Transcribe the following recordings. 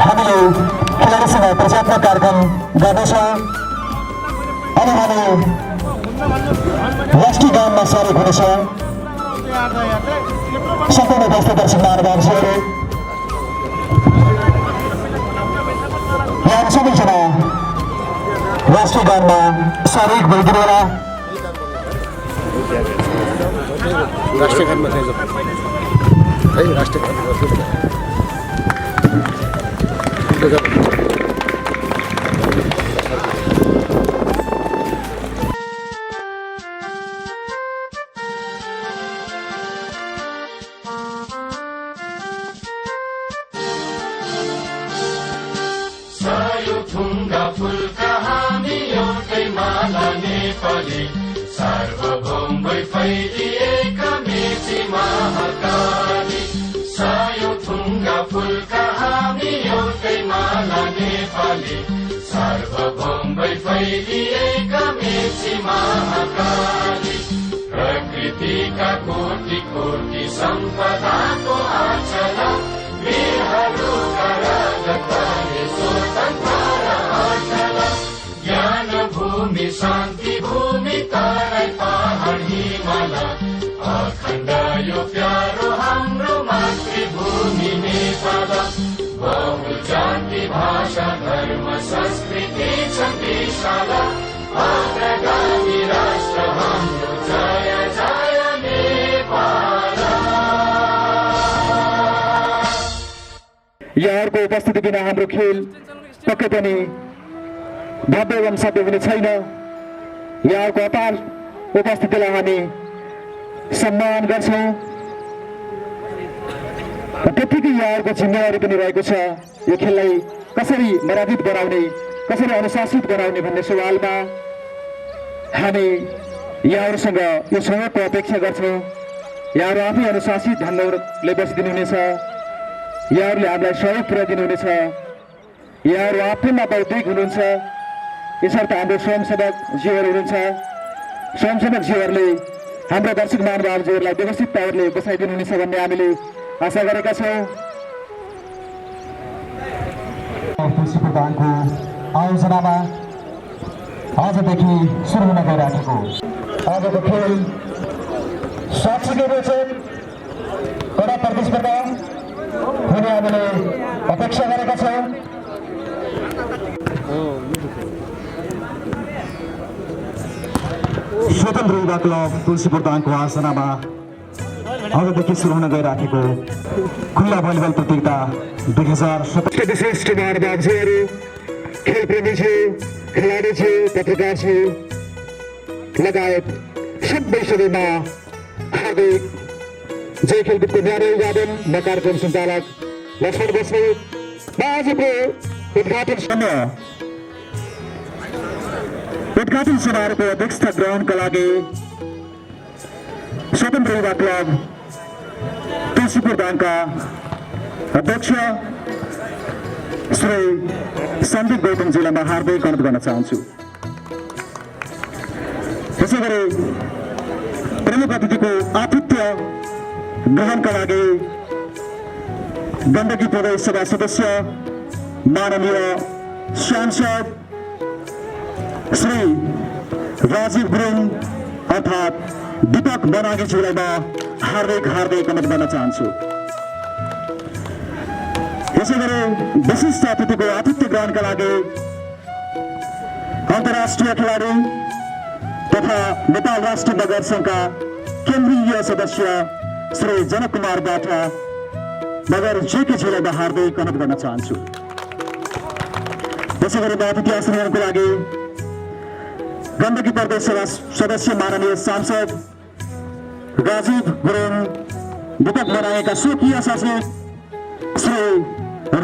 हामीले खेलाडीसँग परिचयात्मक कार्यक्रम गर्नेछौँ अनि हामी राष्ट्रिय गानमा सहयोग हुनेछौँ। सम्पूर्ण उपस्थित दर्शक महानुभावहरू यहाँ सबैजना राष्ट्रिय गानमा सहयोग भइदिनु होला। राष्ट्रिय गानमा चाहिँ है राष्ट्रिय गानमा सार्वभौम फैलिएका मेची महाकाली सायो थुङ्गा फुलका हामी एउटै माला नेपाली सार्वभौम फैलिएका मेची महाकाली प्रकृतिका कोटि कोटि सम्पदाको आचला वीरहरूका रगतले स्वतन्त्र आचला ज्ञान भूमि शान्ति भूमि तराई पहाड हिमाल अखण्ड यो प्यारो हाम्रो मातृभूमि नेपाल बहु जाति भाषा धर्म संस्कृति छ विशाल अग्रगामी राष्ट्र हाम्रो जय जय नेपाल। यहाँहरूको उपस्थिति बिना हाम्रो खेल पक्कै पनि भव्य एवं सभ्य हुने छैन। यहाँको अपार उपस्थितिलाई हामी सम्मान गर्छौँ। त्यतिकै यहाँहरूको जिम्मेवारी पनि रहेको छ यो खेललाई कसरी मर्यादित बनाउने कसरी अनुशासित बनाउने भन्ने सवालमा हामी यहाँहरूसँग यो सहयोगको अपेक्षा गर्छौँ। यहाँहरू आफै अनुशासित ढङ्गले बसिदिनुहुनेछ, यहाँहरूले हामीलाई सहयोग पुर्याइदिनु हुनेछ, यहाँहरू आफैमा बौद्धिक हुनुहुन्छ, यसर्थ हाम्रो स्वयंसेवक जीवहरू हुनुहुन्छ। स्वयंसेवक जीवहरूले हाम्रो दर्शक महानुभावहरूलाई व्यवस्थित तवरले बसाइदिनु हुनेछ भन्ने हामीले आशा गरेका छौँ। तुलसी प्रधानको आयोजनामा आजदेखि सुरु हुन गइरहेको आजको खेल 60 रोचक कडा प्रतिस्पर्धा हुने हामीले अपेक्षा गरेका छौँ। स्वतन्त्र युवा क्लब तुलसीपुर दाङको आसनामा आजदेखि सुरु हुन गइराखेको खुल्ला भलिबल प्रतियोगिता 2017 विशिष्ट महानुभावहरू, खेलप्रेमीज्यू, खेलाडीज्यू, पत्रकारज्यू लगायत सबै सबैमा हार्दिक जय। खेलकुदको न्यानो अभिवादन। म कार्यक्रम सञ्चालक लक्ष्मण बस्ने आजको उद्घाटन समारोहको अध्यक्षता ग्रहणका लागि स्वतन्त्र युवा क्लब तुलसीपुर दाङका अध्यक्ष श्री सन्दीप गौतमजीलाई म हार्दिक अनुरोध गर्न चाहन्छु। त्यसै गरी प्रमुख अतिथिको आतिथ्य ग्रहणका लागि गण्डकी प्रदेश सभा सदस्य माननीय सांसद श्री राजीव गुरुङ अर्थात् दीपक बनागीज्यूलाई म हार्दिक अनुरोध गर्न चाहन्छु। यसै गरी विशिष्ट अतिथिको आतिथ्य ग्रहणका लागि अन्तर्राष्ट्रिय खेलाडी तथा नेपाल राष्ट्रिय नगर संघका केन्द्रीय सदस्य श्री जनक कुमार बाटा नगर जेकेजीलाई म हार्दिक अनुरोध गर्न चाहन्छु। त्यसै गरी अतिथि आसनहरूको लागि गण्डकी प्रदेश सभा सदस्य माननीय सांसद राजीव गुरुङ, दीपक बनाएका स्वकीय सचिव श्री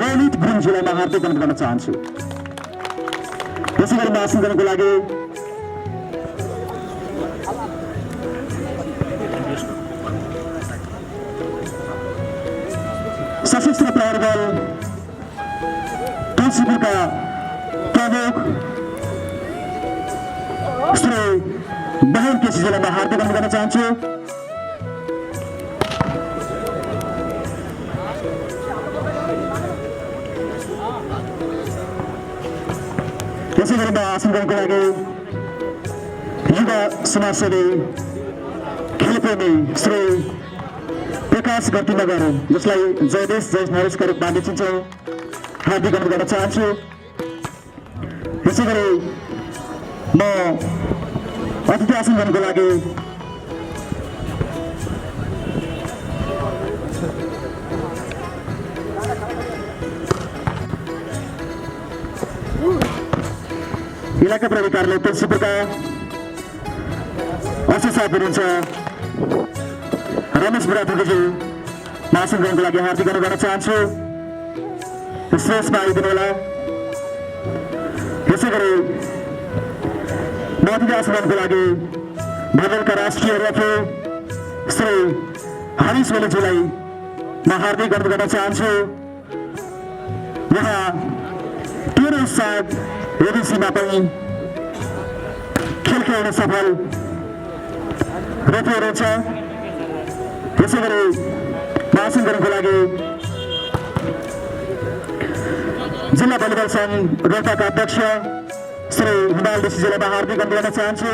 रोनित गुरुङजीलाई म हार्दिक अनुरोध गर्न चाहन्छु। त्यसै गरी महासङ्घको लागि सशस्त्र प्रहरी बल तुलसीपुरका प्रमुख श्री बहन केसीजीलाई म हार्दिक अनुरोध गर्न चाहन्छु। त्यसै गरी म आसन गर्नको लागि युवा समाजसेवी खेलप्रेमी श्री प्रकाश गति नगर जसलाई जयदेश जय नरेशका रूपमा हामी चिन्छौँ हार्दिक अनुरोध गर्न चाहन्छु। त्यसै गरी म अतिथि आसन गर्नको लागि इलाका प्रहरी कार्यालय तुलसीपुरका अशोक साहब हुनुहुन्छ रमेश बुढाथोकीज्यू आसन गर्नको लागि हार्दिक अनुरोध गर्न चाहन्छु। स्टेजमा आइदिनु होला। त्यसै गरी म अतिथि आसन गर्नको लागि भोजलका राष्ट्रिय रेफ्री श्री हरिश ओलीज्यूलाई म हार्दिक अनुरोध गर्न चाहन्छु। यहाँ 13 साथ एबिसीमा पनि खेल खेल्न सफल रेफ्री हुनुहुन्छ। त्यसै गरी आसन गर्नको लागि जिल्ला भलिबल सङ्घ रोल्पाका अध्यक्ष श्री हिमाल ऋषिजीलाई म हार्दिक अनुरोध गर्न चाहन्छु।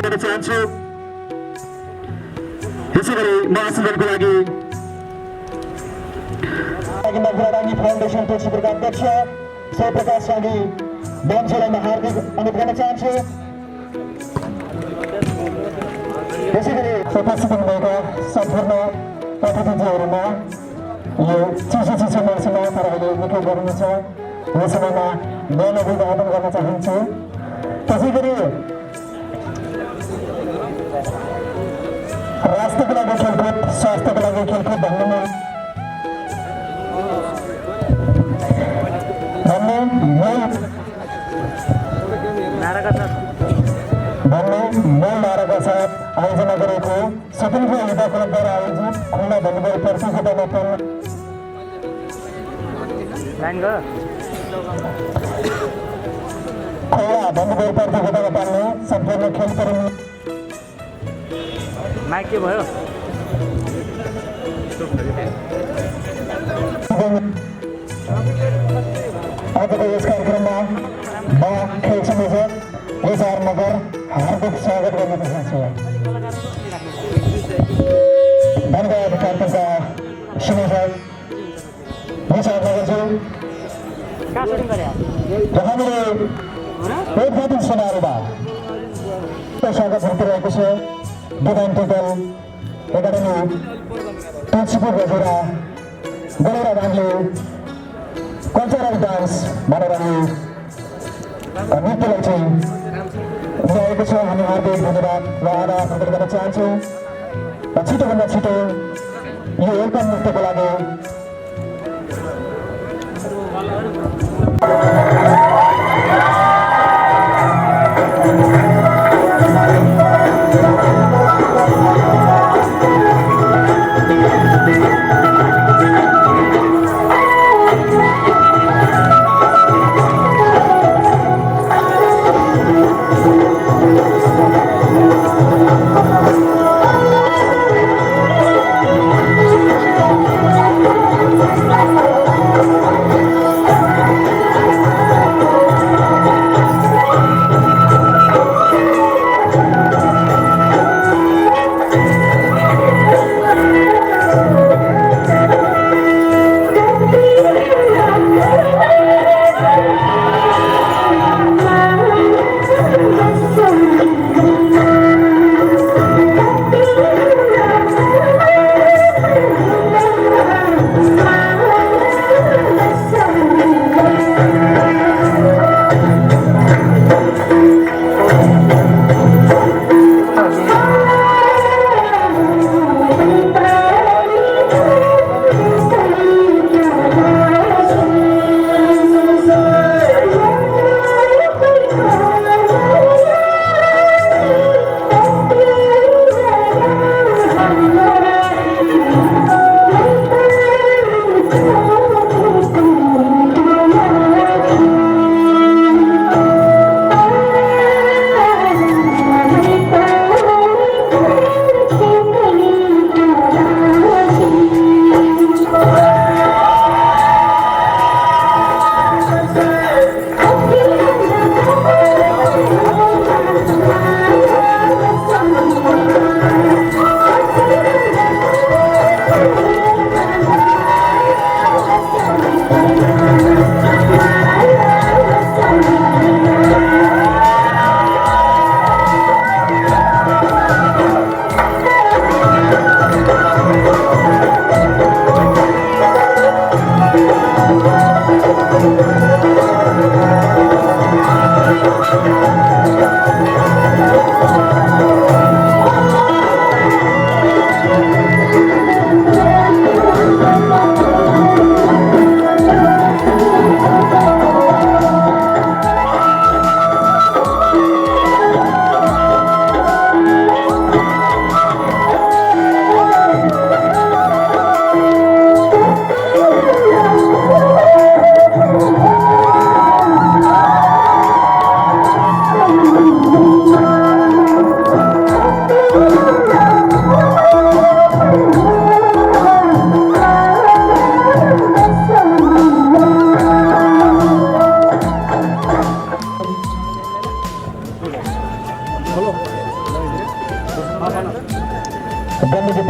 त्यसै गरी म आसन गर्नको लागि नगराडाङ्गी फाउन्डेसन तुलसीपुरका अध्यक्ष श्री प्रकाश सागी बमजीलाई म हार्दिक अनुरोध गर्न चाहन्छु। त्यसै गरी उपस्थित हुनुभएका सम्पूर्ण अतिथिज्यूहरूमा यो चिसो मौसममा तपाईँहरूले निकै गर्नुहुन्छ। यो समयमा म अभिवादन गर्न चाहन्छु। त्यसै गरी राष्ट्रको लागि खेलकुद स्वास्थ्यको लागि खेलकुद भन्ने मूल नाराका साथ आयोजना गरेको स्वतन्त्र युवा क्लबद्वारा आयोजित खुल्ला भलिबल प्रतियोगितामा खुल्ला भलिबल प्रतियोगितामा पाल्ने सम्पूर्ण खेलप्रेमी के भयो आजको यस कार्यक्रममा म खेल संयोजक एसआर नगर हार्दिक स्वागत गर्न चाहन्छु। धन्यवाद कार्यक्रमका संयोजक एसआर नगरज्यू। हामीले उद्घाटन समारोहमा स्वागत गरिरहेको छ डिभाइन टेबल एकाडेमी तुलसीपुर गजुरा गलेरा बाङ्ले कल्चरल डान्स भनेर नृत्यलाई चाहिँ ल्याएको छ। हामी हार्दिक धन्यवाद र आभार प्रकट गर्न चाहन्छौँ। छिटोभन्दा छिटो यो वेलकम नृत्यको लागि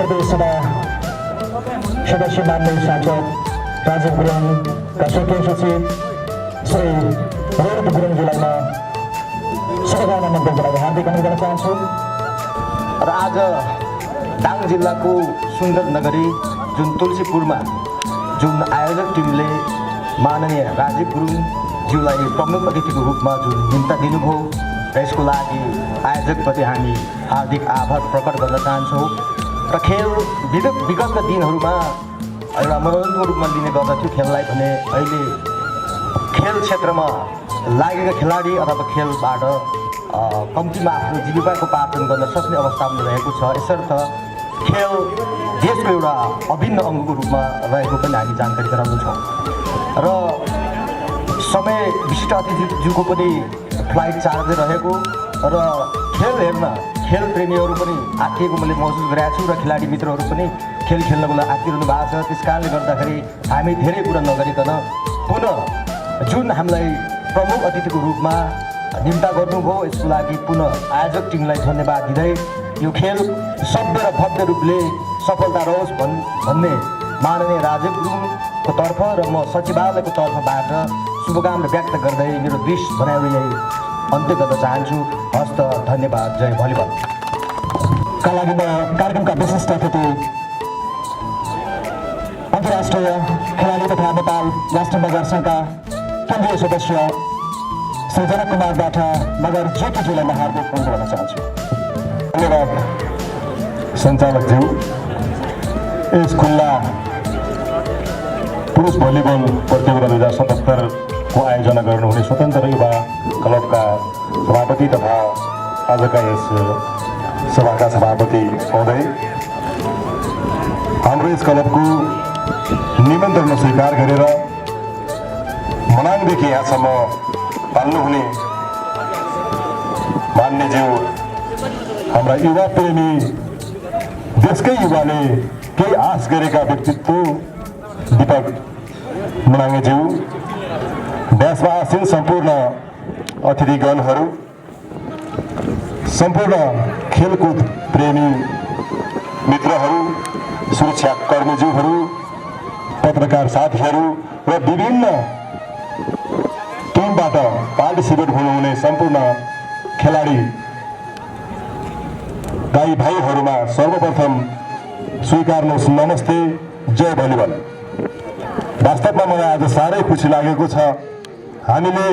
प्रदेश सभा सदस्य मान्य सांसद राजीव गुरुङका स्वकीय सचिव श्री रोहित गुरुङजीलाई म शुभकामना मन्तव्यको लागि हार्दिक अनुरोध गर्न चाहन्छु। र आज दाङ जिल्लाको सुन्दर नगरी जुन तुलसीपुरमा जुन आयोजक टिमले माननीय राजीव गुरुङज्यूलाई प्रमुख अतिथिको रूपमा जुन निम्ता दिनुभयो र यसको लागि आयोजकप्रति हामी हार्दिक आभार प्रकट गर्न चाहन्छौँ। र खेल विगतका दिनहरूमा एउटा मनोरञ्जनको रूपमा लिने गर्दथ्यो खेललाई भने अहिले खेल क्षेत्रमा लागेका खेलाडी अथवा खेलबाट कम्तीमा आफ्नो जीविकाको पार्जन गर्न सक्ने अवस्थामा रहेको छ। यसर्थ खेल देशको एउटा अभिन्न अङ्गको रूपमा रहेको पनि हामी जानकारी गराउँछौँ। र समय विशिष्ट अतिथिज्यूको पनि फ्लाइट चार्ज रहेको र खेल हेर्न खेल प्रेमीहरू पनि आत्तिएको मैले महसुस गरेको छु र खेलाडी मित्रहरू पनि खेल खेल्नको लागि आत्तिरहनु भएको छ। त्यस कारणले गर्दाखेरि हामी धेरै कुरा नगरिकन पुनः जुन हामीलाई प्रमुख अतिथिको रूपमा निम्ता गर्नुभयो यसको लागि पुनः आयोजक टिमलाई धन्यवाद दिँदै यो खेल सभ्य र भव्य रूपले सफलता रहोस् भन्ने माननीय राजीव गुरुङको तर्फ र म सचिवालयको तर्फबाट शुभकामना व्यक्त गर्दै मेरो दृश्य बनाएर यही अन्त्य गर्न चाहन्छु। हस्त धन्यवाद। जय भलिबल। का लागि म कार्यक्रमका विशिष्ट अतिथि अन्तर्राष्ट्रिय खेलाडी तथा नेपाल राष्ट्र मगर सङ्घका केन्द्रीय सदस्य श्री जनक कुमारबाट मगर ज्योतिज्यूलाई म हार्दिक अनुरोध गर्न चाहन्छु। धन्यवाद सञ्चालकज्यू। यस खुल्ला पुरुष भलिबल प्रतियोगिता 2077को आयोजना गर्नुहुने स्वतन्त्र युवा क्लबका सभापति तथा आजका यस सभाका सभापति महोदय, हाम्रो यस क्लबको निमन्त्रण स्वीकार गरेर मनाङदेखि यहाँसम्म पाल्नुहुने मान्यज्यू, हाम्रा युवा प्रेमी देशकै युवाले केही आश गरेका व्यक्तित्व दीपक मनाङज्यू, देशमा आसीन सम्पूर्ण अतिथिगणहरू, सम्पूर्ण खेलकुद प्रेमी मित्रहरू, सुरक्षा कर्मीज्यूहरू, पत्रकार साथीहरू र विभिन्न टिमबाट पार्टिसिपेट हुनुहुने सम्पूर्ण खेलाडी दाई भाइहरूमा सर्वप्रथम स्वीकार्नुहोस् नमस्ते, जय भलिबल। वास्तवमा मलाई आज साह्रै खुसी लागेको छ। हामीले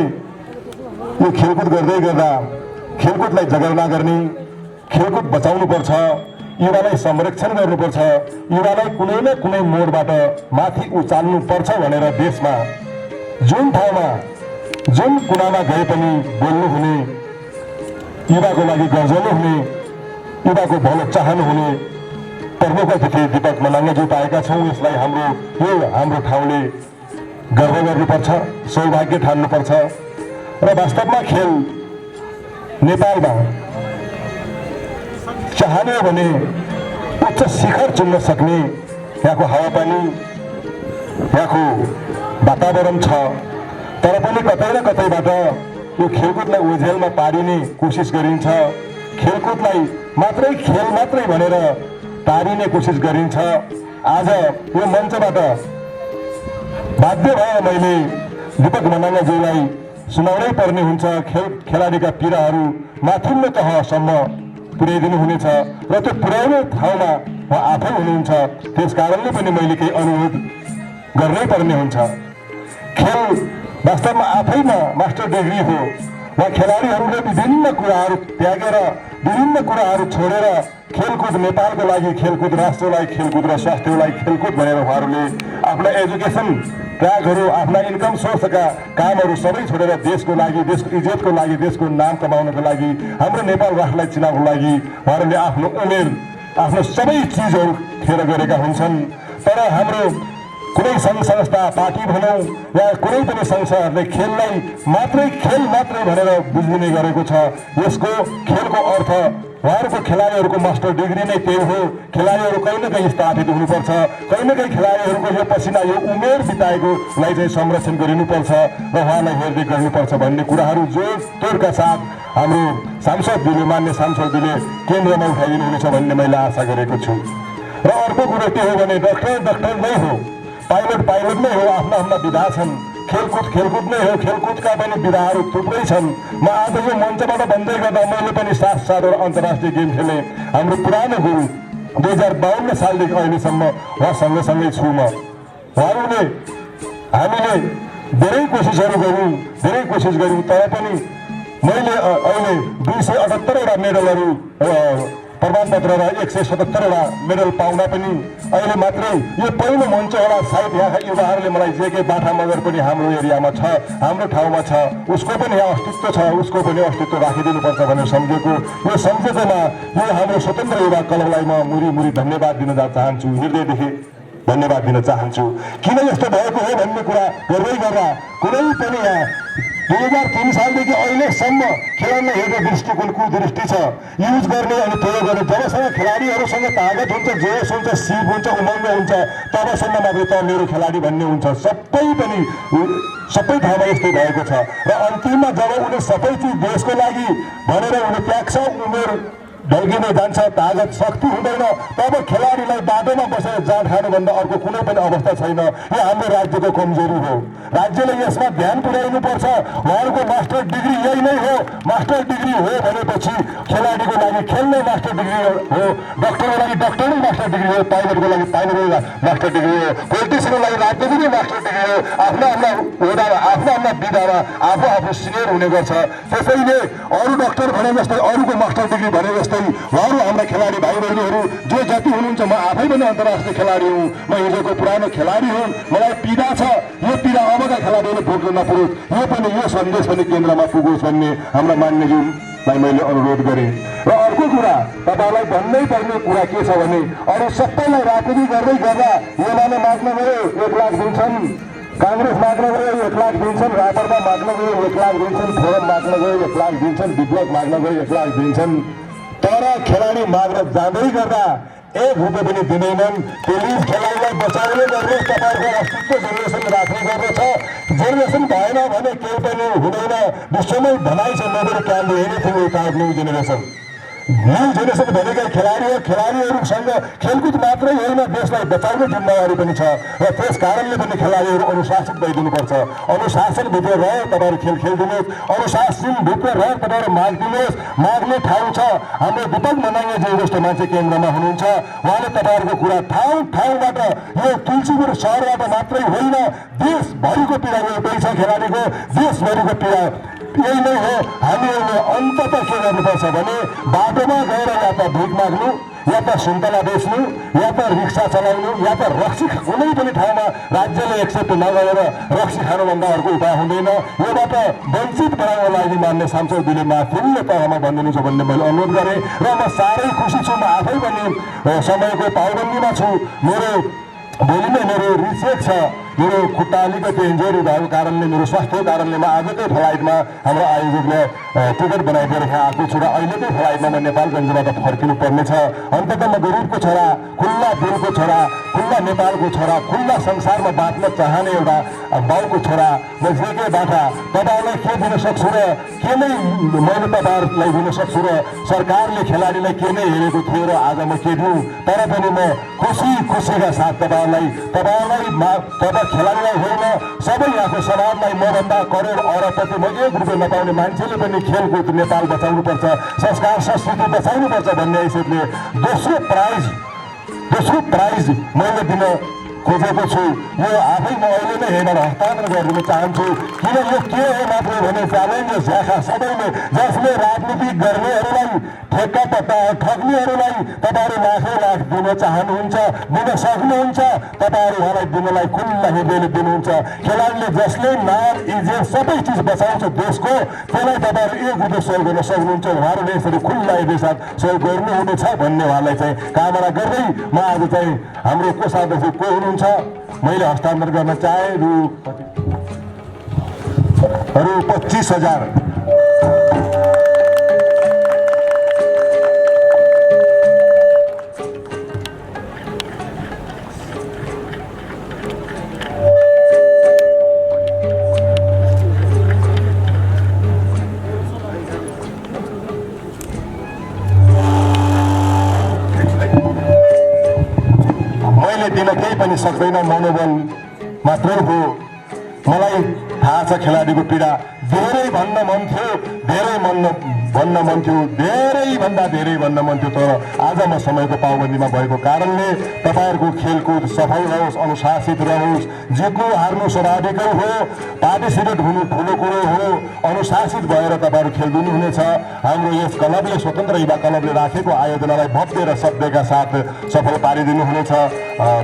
यो खेलकुद गर्दै गर्दा खेलकुदलाई जगेर्ना गर्ने, खेलकुद बचाउनुपर्छ, युवालाई संरक्षण गर्नुपर्छ, युवालाई कुनै न कुनै मोडबाट माथि उचाल्नुपर्छ भनेर देशमा जुन ठाउँमा जुन कुनामा गए पनि बोल्नुहुने, युवाको लागि गर्जनु हुने, युवाको भलो चाहनुहुने प्रमुख अतिथि दीपक मनाङज्यू पाएका छौँ। यसलाई हाम्रो ठाउँले गर्व गर्नुपर्छ, सौभाग्य ठान्नुपर्छ। र वास्तवमा खेल नेपालमा चाहने हो भने उच्च शिखर चुन्न सक्ने यहाँको हावापानी, यहाँको वातावरण छ। तर पनि कतै न कतैबाट यो खेलकुदलाई ओझेलमा पारिने कोसिस गरिन्छ, खेलकुदलाई मात्रै खेल मात्रै भनेर पारिने कोसिस गरिन्छ। आज यो मञ्चबाट बाध्य भए मैले दीपक मनाङज्यूलाई सुनाउनै पर्ने हुन्छ। खेलाडीका पीडाहरू माथिल्लो तहसम्म पुर्याइदिनु हुनेछ र त्यो पुर्याउने ठाउँमा उहाँ आफै हुनुहुन्छ। त्यस कारणले पनि मैले केही अनुरोध गर्नै पर्ने हुन्छ। खेल वास्तवमा आफैमा मास्टर डिग्री हो। वा खेलाडीहरूले विभिन्न कुराहरू त्यागेर, विभिन्न कुराहरू छोडेर खेलकुद नेपालको लागि, खेलकुद राष्ट्रलाई, खेलकुद र स्वास्थ्यलाई खेलकुद भनेर उहाँहरूले आफ्ना एजुकेसन ट्र्याकहरू, आफ्ना इन्कम सोर्सका कामहरू सबै छोडेर देशको लागि, देशको इज्जतको लागि, देशको नाम कमाउनको लागि, हाम्रो नेपाल राष्ट्रलाई चिनाउनको लागि उहाँहरूले आफ्नो उमेर, आफ्नो सबै चिजहरू खेर गरेका हुन्छन्। तर हाम्रो कुनै सङ्घ संस्था, पार्टी भनौँ या कुनै पनि संस्थाहरूले खेललाई खेल मात्रै भनेर बुझिने गरेको छ। यसको खेलको अर्थ उहाँहरूको खेलाडीहरूको मास्टर डिग्री नै त्यही हो। खेलाडीहरू कहीँ न कहीँ स्थापित हुनुपर्छ, कहीँ न कहीँ खेलाडीहरूको यो पसिना, यो उमेर बिताएकोलाई चाहिँ संरक्षण गरिनुपर्छ र उहाँलाई हेर्दै गर्नुपर्छ भन्ने कुराहरू जोडतोडका साथ हाम्रो सांसदले, मान्य सांसदले केन्द्रमा उठाइदिनु हुनेछ भन्ने मैले आशा गरेको छु। र र अर्को कुरो के हो भने डाक्टर नै हो, पाइलट नै हो, आफ्ना विधा छन्। खेलकुद नै हो, खेलकुदका पनि विधाहरू थुप्रै छन्। म आज यो मञ्चबाट भन्दै गर्दा मैले पनि 7 अन्तर्राष्ट्रिय गेम खेलेँ। हाम्रो पुरानो गुरु 2052 सालदेखि अहिलेसम्म उहाँ सँगसँगै छु म। उहाँहरूले हामीले धेरै कोसिस गऱ्यौँ, तर पनि मैले अहिले 278वटा मेडलहरू प्रमाणपत्र र 177वटा मेडल पाउँदा पनि अहिले मात्रै यो पहिलो मञ्च होला। सायद यहाँका युवाहरूले मलाई जेके बाठा मगर पनि हाम्रो एरियामा छ, हाम्रो ठाउँमा छ, उसको पनि यहाँ अस्तित्व छ, उसको पनि अस्तित्व राखिदिनुपर्छ भनेर सम्झेकोमा यो हाम्रो स्वतन्त्र युवा क्लबलाई म मुरी धन्यवाद दिन चाहन्छु, हृदयदेखि धन्यवाद दिन चाहन्छु। किन यस्तो भएको हो भन्ने कुरा गर्दै गर्दा कुनै पनि यहाँ 2003 सालदेखि अहिलेसम्म खेलाडीलाई हेर्ने दृष्टिकोण कुदृष्टि छ, युज गर्ने अनि प्रयोग गर्ने। जबसम्म खेलाडीहरूसँग तागत हुन्छ, जोस हुन्छ, सिप हुन्छ, उमङ्ग हुन्छ, तबसम्म मात्रै त मेरो खेलाडी भन्ने हुन्छ। सबै ठाउँमा यस्तै भएको छ र अन्तिममा जब उनी सबै चिज देशको लागि भनेर उनी त्याग्छ, उमेर ढल्किँदै जान्छ, तागत शक्ति हुँदैन, तब खेलाडीलाई बाटोमा बसेर जाँड खानुभन्दा अर्को कुनै पनि अवस्था छैन। यो हाम्रो राज्यको कमजोरी हो। राज्यले यसमा ध्यान पुर्याउनुपर्छ। उहाँहरूको मास्टर डिग्री यही नै हो। मास्टर डिग्री हो भनेपछि खेलाडीको लागि खेल्ने मास्टर डिग्री हो, डक्टरको लागि डक्टर नै मास्टर डिग्री हो, पाइलटको लागि पाइलट मास्टर डिग्री हो, पोलिटिसियनको लागि राजनीतिकै मास्टर डिग्री हो। आफ्ना ओडामा आफ्ना विधामा आफू सिनियर हुने गर्छ। त्यसैले अरू डक्टर भने जस्तै, अरूको मास्टर डिग्री भने जस्तै उहाँहरू हाम्रा खेलाडी भाइ बहिनीहरू जो जति हुनुहुन्छ, म आफै पनि अन्तर्राष्ट्रिय खेलाडी हुँ, म हिजोको पुरानो खेलाडी हुँ। मलाई पीडा छ, यो पीडा अबका खेलाडीहरूले भोग्न नपरोस्, यो सन्देश पनि केन्द्रमा पुगोस् भन्ने हाम्रा मान्यज्यूलाई मैले अनुरोध गरेँ। र अर्को कुरा तपाईँलाई भन्नै पर्ने कुरा के छ भने अरू सबैलाई राजनीति गर्दै गर्दा एमाले माग्न गयो 1 लाख दिन्छन्, काङ्ग्रेस माग्न गयो 1 लाख दिन्छन्, रापरपा माग्न गयो 1 लाख दिन्छन्, फोरम माग्न गयो 1 लाख दिन्छन्, विप्लव माग्न गयो 1 लाख दिन्छन्। तर खेलाडी माग्न जाँदै गर्दा 1 रुपियाँ पनि दिँदैनन्। पुलिस खेलाडीलाई बचाउने गर्नुहोस्, तपाईँहरूको अस्तित्व जेनेरेसन राख्ने गर्दछ। जेनेरेसन भएन भने केही पनि हुँदैन। विश्वमै भनाइ छ, Nobel can anything without new generation. New generation भनेकै खेलाडी हो। खेलाडीहरूसँग खेलकुद मात्रै होइन, देशलाई बचाउने जिम्मेवारी पनि छ र त्यस कारणले पनि खेलाडीहरू अनुशासित भइदिनुपर्छ। अनुशासनभित्र रहेर तपाईँहरू खेल खेलिदिनुहोस्, अनुशासनभित्र रहेर तपाईँहरू माग्दिनुहोस्। माग्ने ठाउँ छ। हाम्रो दीपक मनाङजी जस्तो मान्छे केन्द्रमा हुनुहुन्छ, उहाँले तपाईँहरूको कुरा ठाउँबाट यो तुलसीपुर सहरबाट मात्रै होइन, देशभरिको पीडा एउटै छ। खेलाडीको देशभरिको पीडा यही नै हो। हामीहरूले अन्ततः के गर्नुपर्छ भने बाटोमा गएर या त भिख माग्नु, या त सुन्तला बेच्नु, या त रिक्सा चलाउनु, या त रक्सी, कुनै पनि ठाउँमा राज्यले एक्सेप्ट नगरेर रक्सी खानुभन्दा अर्को उपाय हुँदैन। योबाट वञ्चित बनाउनको लागि मान्य सांसदले माथिल्लो तहमा भनिदिनुहुन्छ भन्ने मैले अनुरोध गरेँ र म साह्रै खुसी छु। म आफै पनि समयको पाबन्दीमा छु। भोलि नै मेरो रिचेक छ। मेरो खुट्टा अलिकति इन्जरी भएको कारणले, मेरो स्वास्थ्यको कारणले म आजकै फ्लाइटमा हाम्रो आयोजकले टिकट बनाइदिएर यहाँ आएको छु र अहिलेकै फ्लाइटमा म नेपालगञ्जबाट फर्किनु पर्नेछ। अन्ततः म गरिबको छोरा, खुल्ला दिलको छोरा, खुल्ला नेपालको छोरा, खुल्ला संसारमा बाँच्न चाहने एउटा बाउको छोरा, म जेके बाठा तपाईँहरूलाई के दिन सक्छु र के नै मैले तपाईँहरूलाई दिन सक्छु र सरकारले खेलाडीलाई के नै हेरेको थियो र आज म के दिउँ। तर पनि म खुसीका साथ तपाईँ खेलाडीलाई होइन, सबै यहाँको समाजलाई मभन्दा करोड अरबपति म 1 रुपियाँ नपाउने मान्छेले पनि खेलकुद नेपाल बचाउनुपर्छ, संस्कार संस्कृति बचाउनुपर्छ भन्ने हैसियतले दोस्रो प्राइज मैले दिन खोजेको छु। यो आफै म अहिले नै हेरेर हस्तान्तरण गरिदिन चाहन्छु। किन यो के हो मात्रै भने च्यालेन्ज झ्याखा सबैले, जसले राजनीति गर्नेहरूलाई, ठेक्का पट्टा ठग्नेहरूलाई तपाईँहरू लाख दिन चाहनुहुन्छ, दिन सक्नुहुन्छ, तपाईँहरू उहाँलाई दिनलाई खुल्ला हृदयले दिनुहुन्छ। खेलाडीले जसले नाम इज्जत सबै चिज बचाउँछ देशको, त्यसलाई तपाईँहरू 1 रुपियाँ सहयोग गर्न सक्नुहुन्छ। उहाँहरूले यसरी खुल्ला हृदय साथ सहयोग गर्नुहुनेछ भन्ने उहाँलाई चाहिँ कामना गर्दै म आज चाहिँ हाम्रो कोषाध्यक्ष को हुनुहुन्छ मैले हस्तान्तरण गर्न चाहे रु 25,000। पनि सक्दैन, मनोबल मात्रै हो। मलाई थाहा छ खेलाडीको पीडा, धेरै भन्न मन थियो, धेरैभन्दा धेरै भन्न मन थियो, तर आज म समयको पाबन्दीमा भएको कारणले तपाईँहरूको खेलकुद सफल रहोस्, अनुशासित रहोस्। जित्नु हार्नु स्वाभाविकै हो, पार्टिसिपेट हुनु ठुलो कुरो हो। अनुशासित भएर तपाईँहरू खेलिदिनु हुनेछ। हाम्रो यस क्लबले, स्वतन्त्र युवा क्लबले राखेको आयोजनालाई भव्य र सभ्यका साथ सफल पारिदिनु हुनेछ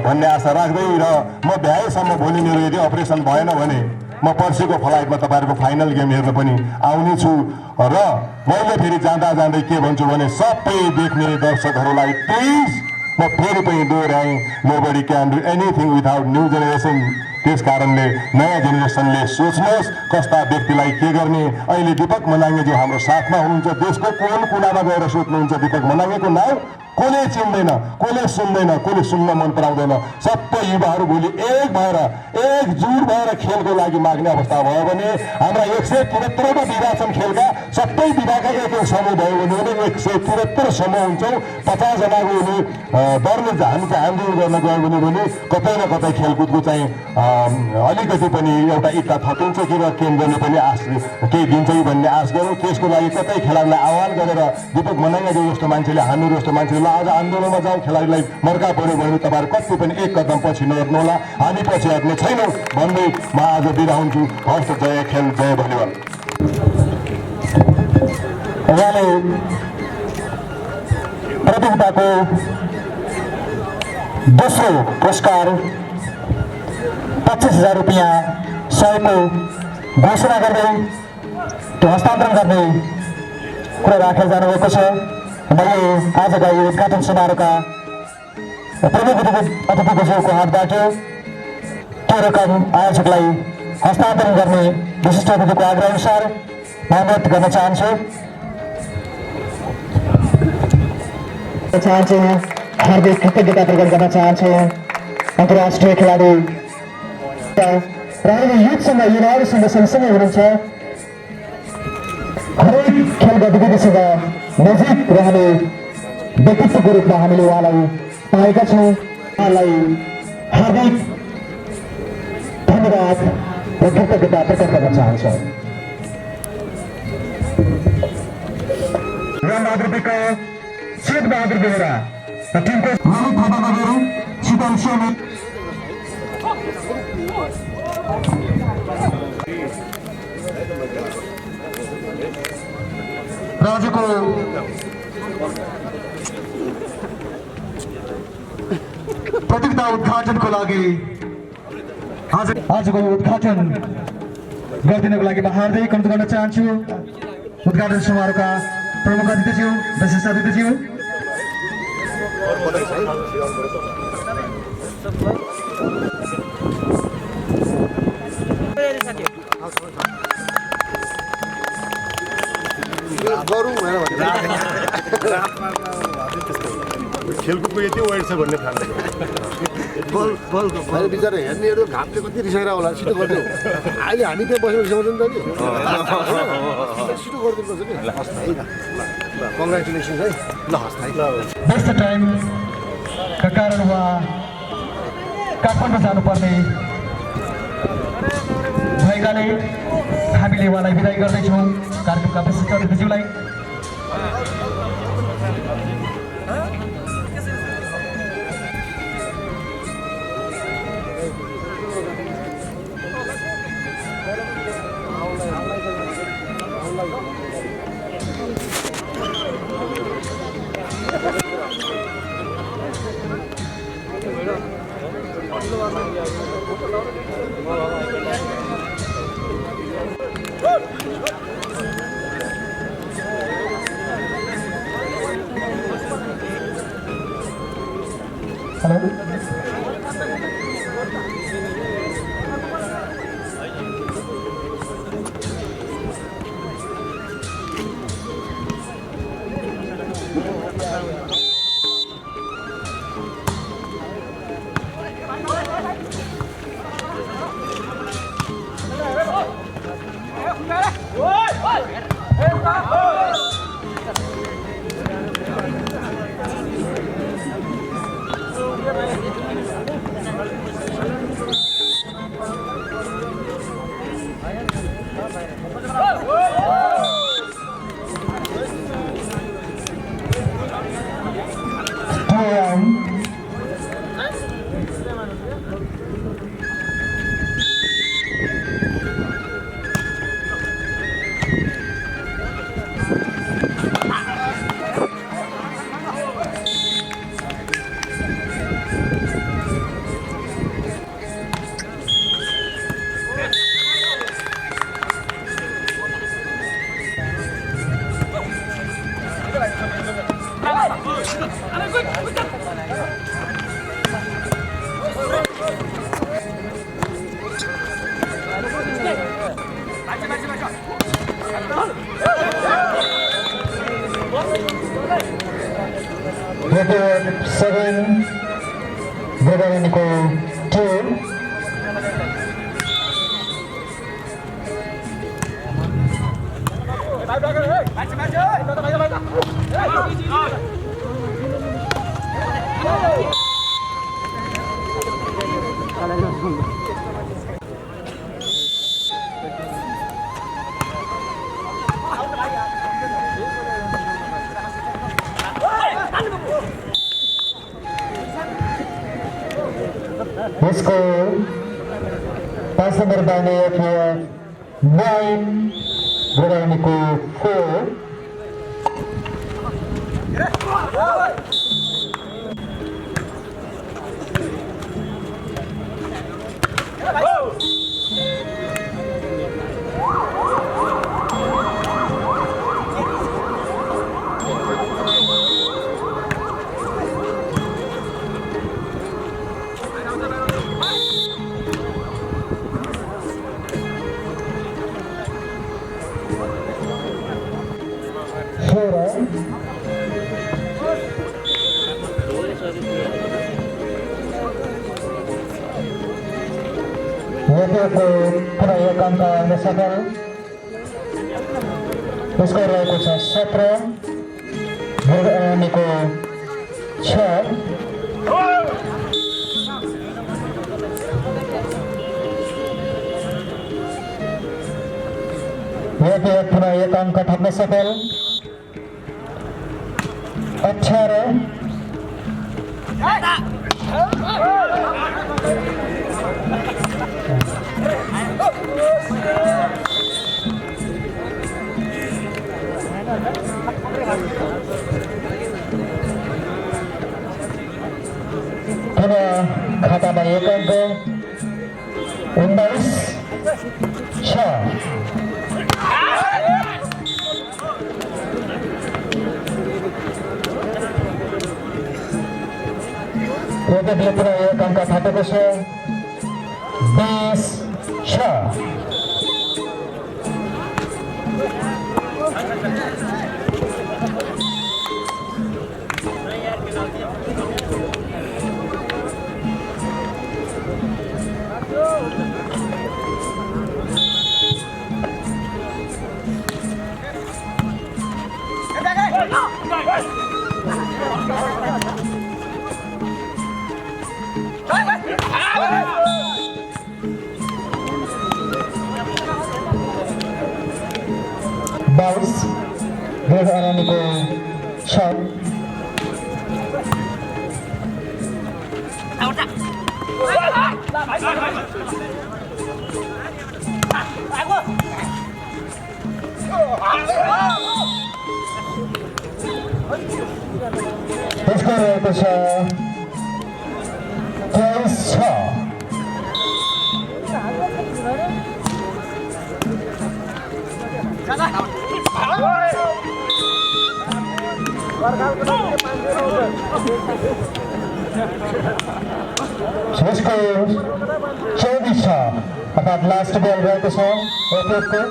भन्ने आशा राख्दै, र म भ्याएसम्म भोलि मेरो यदि अपरेसन भएन भने म पर्सिको फ्लाइटमा तपाईँहरूको फाइनल गेम हेर्न पनि आउने छु। र मैले फेरि जाँदै के भन्छु भने, सबै देख्ने दर्शकहरूलाई प्लिज म फेरि पनि दोहोऱ्याएँ, nobody can do anything without new generation. त्यस कारणले नयाँ जेनेरेसनले सोच्नुहोस् कस्ता व्यक्तिलाई के गर्ने। अहिले दीपक मनाङ्गे जो हाम्रो साथमा हुनुहुन्छ, देशको कुन कुनामा गएर सोध्नुहुन्छ दीपक मनाङ्गेको नाम कसले चिन्दैन, कसले सुन्दैन, कसले सुन्न मन पराउँदैन। सबै युवाहरू भोलि एक भएर, एकजुट भएर खेलको लागि माग्ने अवस्था भयो भने, हाम्रा 173 विधा छन् खेलका, सबै विधाका एक समूह भयो भने 173 समूह हुन्छौँ। 50 जनाको हुने दरले हामी चाहिँ आन्दोलन गर्न गयो भने कतै न कतै खेलकुदको चाहिँ अलिकति पनि एउटा इच्छा थपिन्छ कि, र केन्द्रले पनि आश केही दिन्छ कि भन्ने आश गरौँ। त्यसको लागि कतै खेलाडीलाई आह्वान गरेर दिपक मनाङ्गे जस्तो मान्छेले, हामीहरू जस्तो मान्छेले आज आन्दोलनमा जाउँ, खेलाडीलाई मर्का पऱ्यो भने तपाईँहरू कति पनि एक कदम पछि नहट्नुहोला, हामी पछि हट्ने छैनौँ भन्दै म आज बिदा हुन्छु। हस्त, जय खेल, जय भलिबल। उहाँले प्रतियोगिताको दोस्रो पुरस्कार 25,000 रुपियाँ सहको घोषणा गर्दै त्यो हस्तान्तरण गर्ने कुरा राखेर जानुभएको छ। मैले आजका यो उद्घाटन समारोहका प्रमुख अतिथिको हातबाट त्यो रकम आयोजकलाई हस्तान्तरण गर्ने विशिष्ट अतिथिको आग्रह अनुसार म अनुरोध गर्न चाहन्छु। हार्दिक कृतज्ञता प्रकट गर्न चाहन्छु अन्तर्राष्ट्रिय खेलाडी र अहिले युथसँग, युवाहरूसँग सँगसँगै हुनुहुन्छ। हरेक खेल गतिविधिसँग नजिक रहने व्यक्तित्वको रूपमा हामीले उहाँलाई पाएका छौँ। उहाँलाई हार्दिक धन्यवाद र कृतज्ञता प्रकट गर्न चाहन्छु। रामबहादुर विक, शेखबहादुर बेहोरा र टिमको ललित थापाहरू, शीतल सोनी, राज्यको प्रतियोगिता उद्घाटनको लागि आजको उद्घाटन गरिदिनको लागि म हार्दिक अनुरोध गर्न चाहन्छु उद्घाटन समारोहका प्रमुख अतिथिज्यू, विशिष्ट अतिथिज्यू। खेलकुदको यति वेट छ भन्ने थाहा अहिले बिचरा हेर्नेहरू घामले कति रिसाएर होला, छिटो गरिदियो। अहिले हामी त्यहाँ बसेर रिसाउँछ नि त, नि छिटो गरिदिनुपर्छ नि। कङ्ग्रेचुलेसन है, ल हस् है। व्यस्त टाइमका कारण उहाँ काठमाडौँ जानुपर्ने भएकाले हामीले उहाँलाई विदाई गर्दैछौँ कार्यक्रमका विशिष्ट अतिथिज्यूलाई। Hello, Record 7, Gregorianico 2. Score pass number by FF 9, Gregorianico 4. Yaitu proyekan ke Mesabel. Skor रहेको छ 17, Gregorianico 6. यति पुनः एक अंक थप्न सफल 18 पुनः खातामा एक अंक 19-6 Proyeknya proyek angka 1-0 20-6. Bounce, Gregorianico shot. Skor रहेको छ 23-6. Skor 24-6 अर्थात् लास्ट बल रहेको छ एफएफको.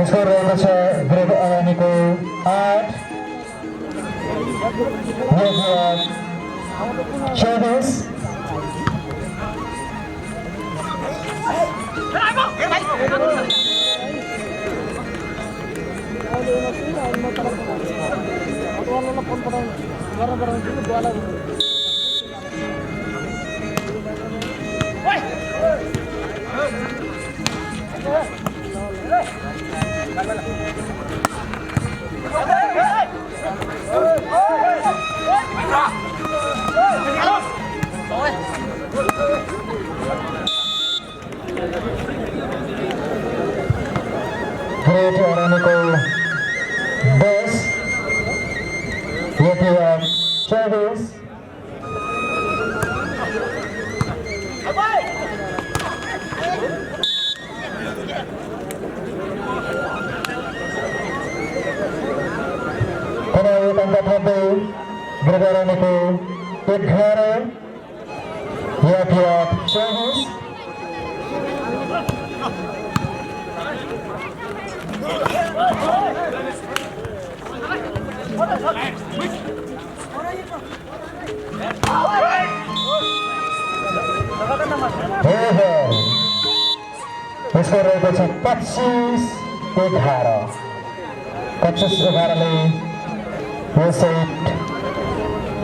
Skor रहेको छ Gregorianico 8, Yegor 24. संघटनाको गृहरणीको 11 यातायात 24 यसको रहेको छ 25-11 25-11ले यो सेट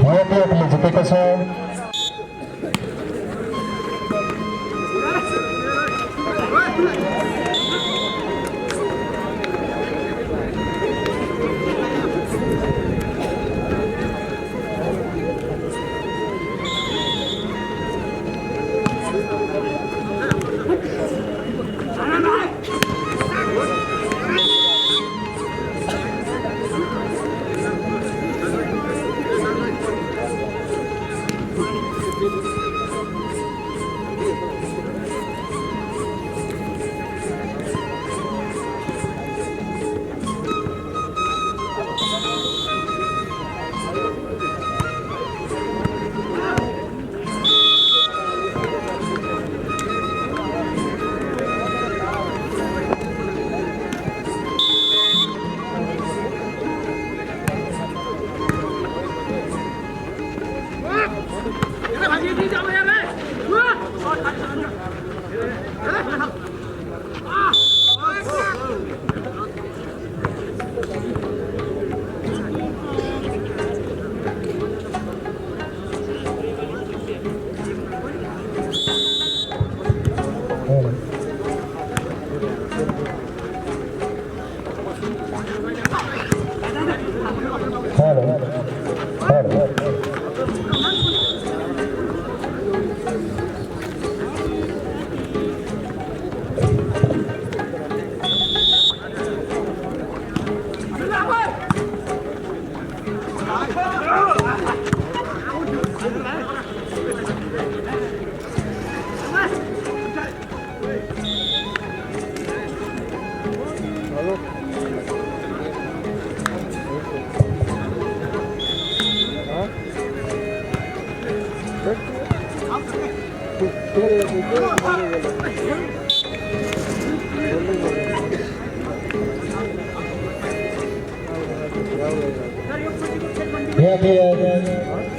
यातायातले जितेको छ।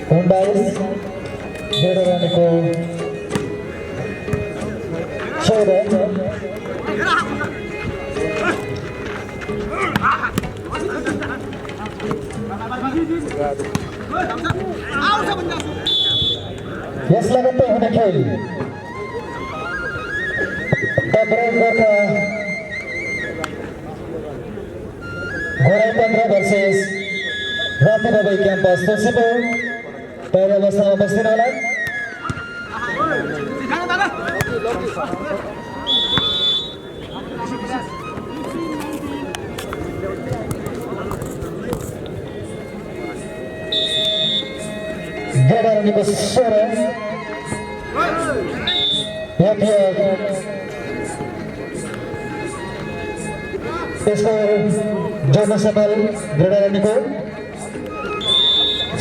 Hyundai Gederaniko Yes, lagat to huने खेल Tabrak Gorkha Gorai 15 versus Rati Babai Campus Tulsipur पहले अवस्था में बसने वाला Gederaniko को सोरे इसको जोड़ना सफल Gederaniko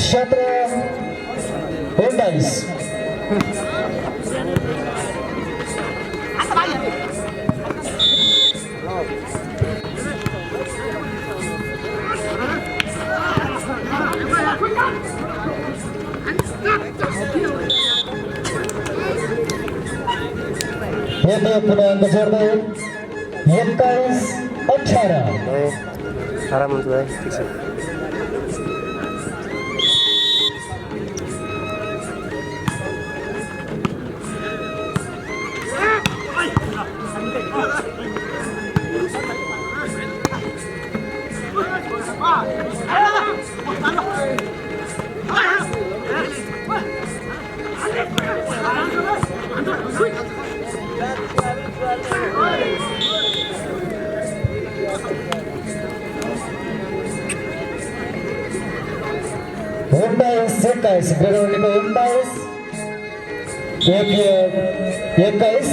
17 Hyundais Ini punya kejarnya 21-18 Salam untuk saya. Hyundai Sekais, Gederaniko Hyundai Yekais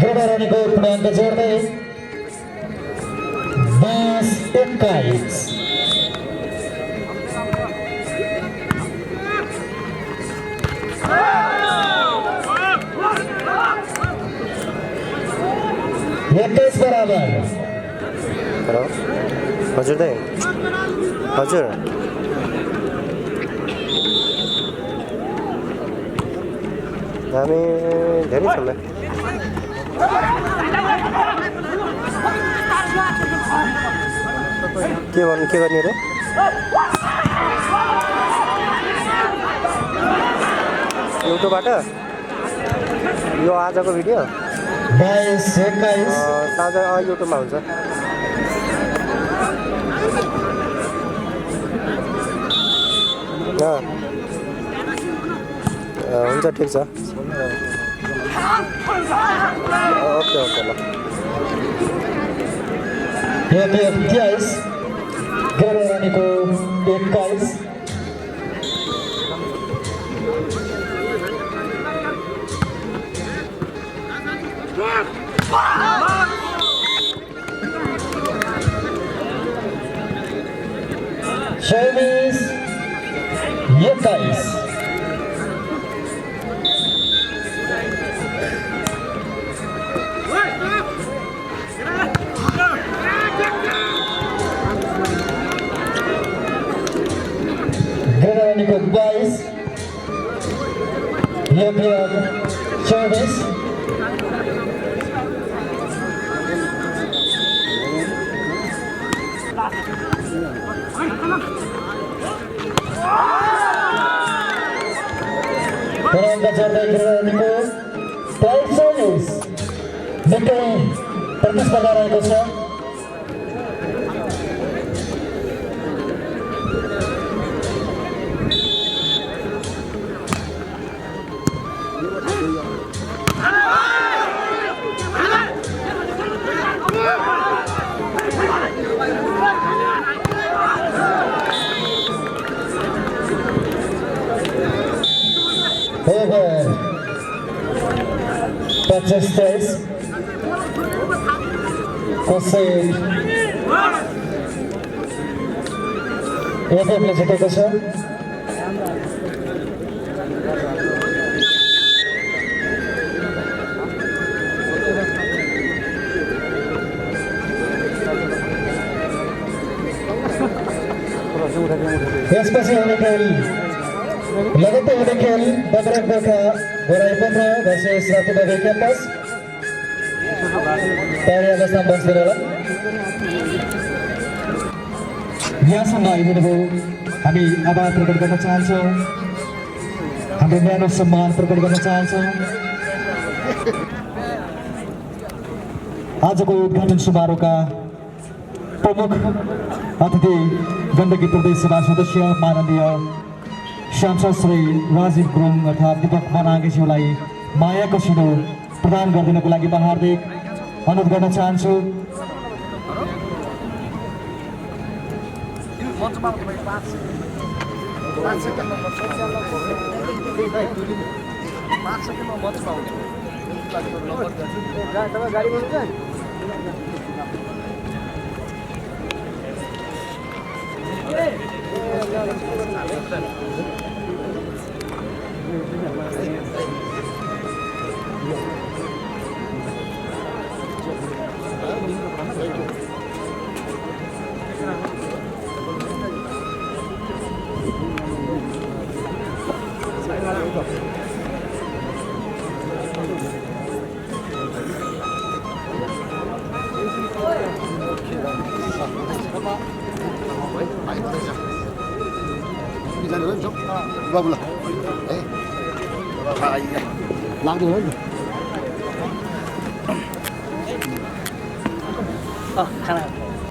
गृहरणीको पूर्णाङ्क जोड्दै 20-21। एक्काइस बराबर। हेलो हजुर दाइ हजुर हामी धेरै छौँ के गर्ने रे युट्युबबाट यो आजको भिडियो 22-21। साँझ युट्युबमा हुन्छ हुन्छ ठिक छ ओके ओके ल 23 गृहरणीको 21। चौबीस 21। गृहरणीको 22 24। पूर्णाङ्क जोड्दै गृहरणीको 23-24। निकै प्रतिस्पर्धा रहेको छ। ओभर 25-23 कसै एफएफले जितेको छ। यसपछि हुने खेल लगत्तै हुने खेल बगरक गोर्खा गोराई 15 भर्सेस रातुबाबे क्याम्पस। तयारी अवस्थामा बस्दैन होला। यहाँसम्म आइदिनु भयो हामी आभार प्रकट गर्न चाहन्छौँ हाम्रो न्यानो सम्मान प्रकट गर्न चाहन्छौँ। आजको उद्घाटन समारोहका प्रमुख अतिथि गण्डकी प्रदेश सभा सदस्य माननीय सांसद श्री राजीव गुरुङ अर्थात् दीपक बनागेज्यूलाई मायाको सिन्दुर प्रदान गरिदिनको लागि म हार्दिक अनुरोध गर्न चाहन्छु। बाबुला ए लाग्दैन नि खाना